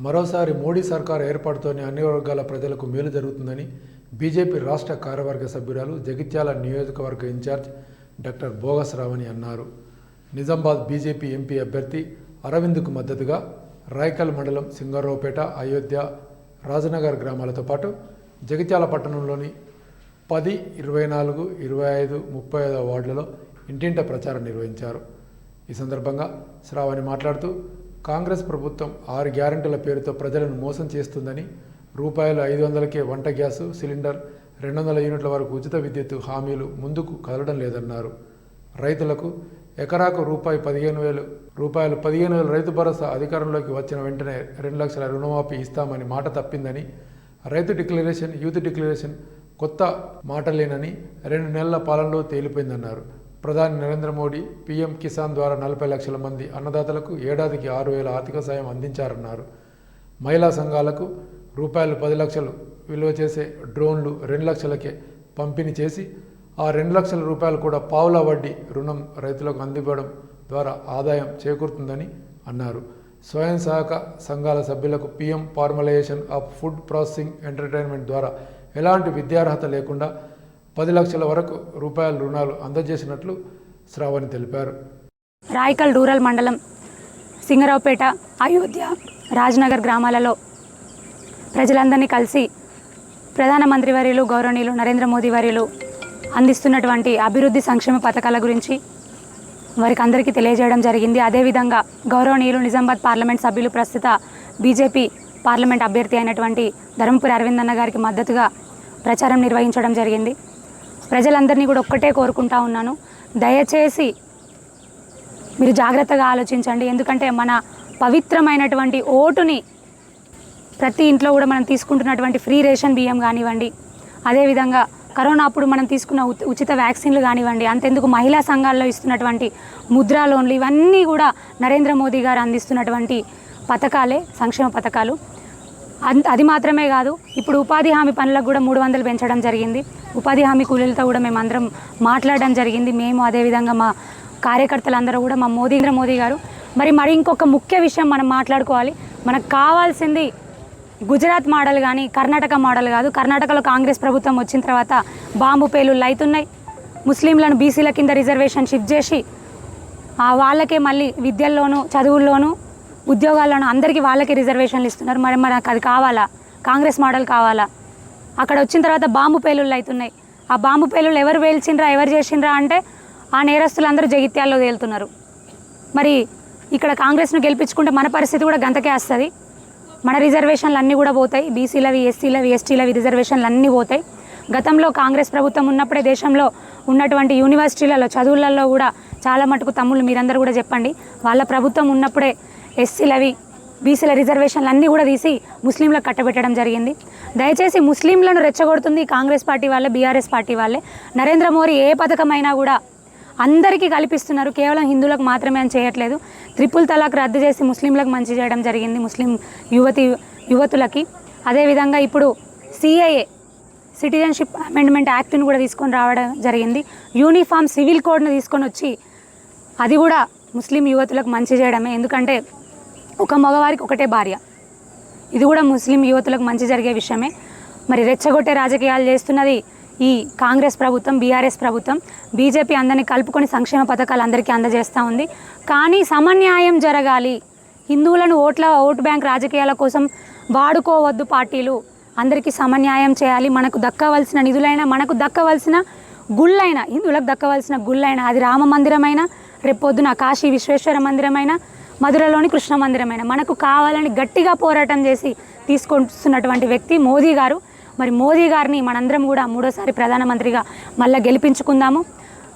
మరోసారి మోడీ సర్కారు ఏర్పాటుతోనే అన్ని వర్గాల ప్రజలకు మేలు జరుగుతుందని బీజేపీ రాష్ట్ర కార్యవర్గ సభ్యురాలు జగిత్యాల నియోజకవర్గ ఇన్ఛార్జ్ డాక్టర్ బోగస్ రావణి అన్నారు. నిజామాబాద్ బీజేపీ ఎంపీ అభ్యర్థి అరవింద్కు మద్దతుగా రాయకల్ మండలం సింగారావుపేట, అయోధ్య, రాజనగర్ గ్రామాలతో పాటు జగిత్యాల పట్టణంలోని 10, 24, 25, 35 వార్డులలో ఇంటింట ప్రచారం నిర్వహించారు. ఈ సందర్భంగా శ్రావణి మాట్లాడుతూ కాంగ్రెస్ ప్రభుత్వం 6 గ్యారెంటీల పేరుతో ప్రజలను మోసం చేస్తుందని, రూపాయలు 500కే వంట గ్యాసు సిలిండర్, 200 యూనిట్ల వరకు ఉచిత విద్యుత్ హామీలు ముందుకు కదలడం లేదన్నారు. రైతులకు ఎకరాకు రూపాయలు 15,000 రైతు భరోసా అధికారంలోకి వచ్చిన వెంటనే 2 లక్షల రుణమాఫీ ఇస్తామని మాట తప్పిందని, రైతు డిక్లరేషన్, యూత్ డిక్లరేషన్ కొత్త మాటలేనని 2 నెలల పాలనలో తేలిపోయిందన్నారు. ప్రధాని నరేంద్ర మోడీ పీఎం కిసాన్ ద్వారా 40 లక్షల మంది అన్నదాతలకు ఏడాదికి 6,000 ఆర్థిక సాయం అందించారన్నారు. మహిళా సంఘాలకు రూపాయలు 10 లక్షలు విలువ చేసే డ్రోన్లు 2 లక్షలకే పంపిణీ చేసి ఆ 2 లక్షల రూపాయలు కూడా పావుల వడ్డీ రుణం రైతులకు అందివ్వడం ద్వారా ఆదాయం చేకూరుతుందని అన్నారు. స్వయం సహాయక సంఘాల సభ్యులకు PM formalisation of food processing entertainment ద్వారా ఎలాంటి విద్యార్హత లేకుండా 10 లక్షల వరకు రూపాయల రుణాలు అందజేసినట్లు శ్రావణి తెలిపారు. రాయకల్ రూరల్ మండలం సింగరావుపేట, అయోధ్య, రాజనగర్ గ్రామాలలో ప్రజలందరినీ కలిసి ప్రధానమంత్రి వర్యులు గౌరవనీయులు నరేంద్ర మోదీ వర్యులు అందిస్తున్నటువంటి అభివృద్ధి సంక్షేమ పథకాల గురించి వారికి అందరికీ తెలియజేయడం జరిగింది. అదేవిధంగా గౌరవనీయులు నిజామాబాద్ పార్లమెంట్ సభ్యులు, ప్రస్తుత బీజేపీ పార్లమెంట్ అభ్యర్థి అయినటువంటి ధర్మపురి అరవింద్ అన్న గారికి మద్దతుగా ప్రచారం నిర్వహించడం జరిగింది. ప్రజలందరినీ కూడా ఒక్కటే కోరుకుంటా ఉన్నాను, దయచేసి మీరు జాగ్రత్తగా ఆలోచించండి. ఎందుకంటే మన పవిత్రమైనటువంటి ఓటుని ప్రతి ఇంట్లో కూడా మనం తీసుకుంటున్నటువంటి ఫ్రీ రేషన్ బియ్యం కానివ్వండి, అదేవిధంగా కరోనా అప్పుడు మనం తీసుకున్న ఉచిత వ్యాక్సిన్లు కానివ్వండి, అంతెందుకు మహిళా సంఘాల్లో ఇస్తున్నటువంటి ముద్రా లోన్లు, ఇవన్నీ కూడా నరేంద్ర మోదీ గారు అందిస్తున్నటువంటి పథకాలే, సంక్షేమ పథకాలు. అది మాత్రమే కాదు, ఇప్పుడు ఉపాధి హామీ పనులకు కూడా 300 పెంచడం జరిగింది. ఉపాధి హామీ కూలీలతో కూడా మేము అందరం మాట్లాడడం జరిగింది. మేము అదేవిధంగా మా కార్యకర్తలందరూ కూడా మా మోదీ గారు మరి ఇంకొక ముఖ్య విషయం మనం మాట్లాడుకోవాలి. మనకు కావాల్సింది గుజరాత్ మోడల్ కానీ కర్ణాటక మోడల్ కాదు. కర్ణాటకలో కాంగ్రెస్ ప్రభుత్వం వచ్చిన తర్వాత బాంబు పేలుళ్ళు అవుతున్నాయి. ముస్లింలను బీసీల కింద రిజర్వేషన్ షిఫ్ట్ చేసి వాళ్ళకే మళ్ళీ విద్యల్లోనూ, చదువుల్లోనూ, ఉద్యోగాల్లోనూ అందరికీ వాళ్ళకి రిజర్వేషన్లు ఇస్తున్నారు. మరి మనకు అది కావాలా? కాంగ్రెస్ మోడల్ కావాలా? అక్కడ వచ్చిన తర్వాత బాంబు పేలుళ్ళు అవుతున్నాయి. ఆ బాంబు పేలుళ్ళు ఎవరు పేల్చిండ్రా, ఎవరు చేసిండ్రా అంటే ఆ నేరస్తులందరూ జగిత్యాల్లో తేలుతున్నారు. మరి ఇక్కడ కాంగ్రెస్ను గెలిపించుకుంటే మన పరిస్థితి కూడా గంతకే వస్తుంది. మన రిజర్వేషన్లు అన్నీ కూడా పోతాయి. బీసీలవి, ఎస్సీలవి, ఎస్టీలవి రిజర్వేషన్లు అన్నీ పోతాయి. గతంలో కాంగ్రెస్ ప్రభుత్వం ఉన్నప్పుడే దేశంలో ఉన్నటువంటి యూనివర్సిటీలలో, చదువులలో కూడా చాలా మటుకు తమ్ముళ్ళు మీరందరూ కూడా చెప్పండి, వాళ్ళ ప్రభుత్వం ఉన్నప్పుడే ఎస్సీలవి, బీసీల రిజర్వేషన్లు అన్నీ కూడా తీసి ముస్లింలకు కట్టబెట్టడం జరిగింది. దయచేసి ముస్లింలను రెచ్చగొడుతుంది కాంగ్రెస్ పార్టీ వాళ్ళే, బీఆర్ఎస్ పార్టీ వాళ్ళే. నరేంద్ర మోదీ ఏ పథకమైనా కూడా అందరికీ కల్పిస్తున్నారు, కేవలం హిందువులకు మాత్రమే అని చేయట్లేదు. 3 తలాక్ రద్దు చేసి ముస్లింలకు మంచి చేయడం జరిగింది, ముస్లిం యువతులకి. అదేవిధంగా ఇప్పుడు సిఏఏ, సిటిజన్షిప్ అమెండ్మెంట్ యాక్ట్ని కూడా తీసుకొని రావడం జరిగింది. యూనిఫామ్ సివిల్ కోడ్ను తీసుకొని వచ్చి అది కూడా ముస్లిం యువతులకు మంచి చేయడమే. ఎందుకంటే ఒక మగవారికి ఒకటే భార్య, ఇది కూడా ముస్లిం యువతులకు మంచి జరిగే విషయమే. మరి రెచ్చగొట్టే రాజకీయాలు చేస్తున్నది ఈ కాంగ్రెస్ ప్రభుత్వం, బీఆర్ఎస్ ప్రభుత్వం. బీజేపీ అందరినీ కలుపుకొని సంక్షేమ పథకాలు అందరికీ అందజేస్తూ ఉంది. కానీ సమన్యాయం జరగాలి. హిందువులను ఓటు బ్యాంక్ రాజకీయాల కోసం వాడుకోవద్దు పార్టీలు. అందరికీ సమన్యాయం చేయాలి. మనకు దక్కవలసిన నిధులైనా, మనకు దక్కవలసిన గుళ్ళైనా, హిందువులకు దక్కవలసిన గుళ్ళైనా, అది రామ మందిరమైనా, రేపొద్దున కాశీ విశ్వేశ్వర మందిరమైనా, మధురలోని కృష్ణ మందిరమైనా, మనకు కావాలని గట్టిగా పోరాటం చేసి తీసుకొస్తున్నటువంటి వ్యక్తి మోదీ గారు. మరి మోదీ గారిని మనందరం కూడా 3వ ప్రధానమంత్రిగా మళ్ళీ గెలిపించుకుందాము.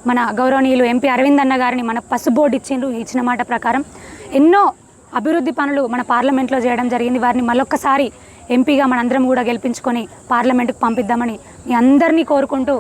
మన గౌరవనీయులు ఎంపీ అరవింద్ అన్న గారిని మన పసుబోర్డు ఇచ్చిన మాట ప్రకారం ఎన్నో అభివృద్ధి పనులు మన పార్లమెంట్లో చేయడం జరిగింది. వారిని మళ్ళొక్కసారి ఎంపీగా మనందరం కూడా గెలిపించుకొని పార్లమెంటుకు పంపిద్దామని మీ అందరినీ కోరుకుంటూ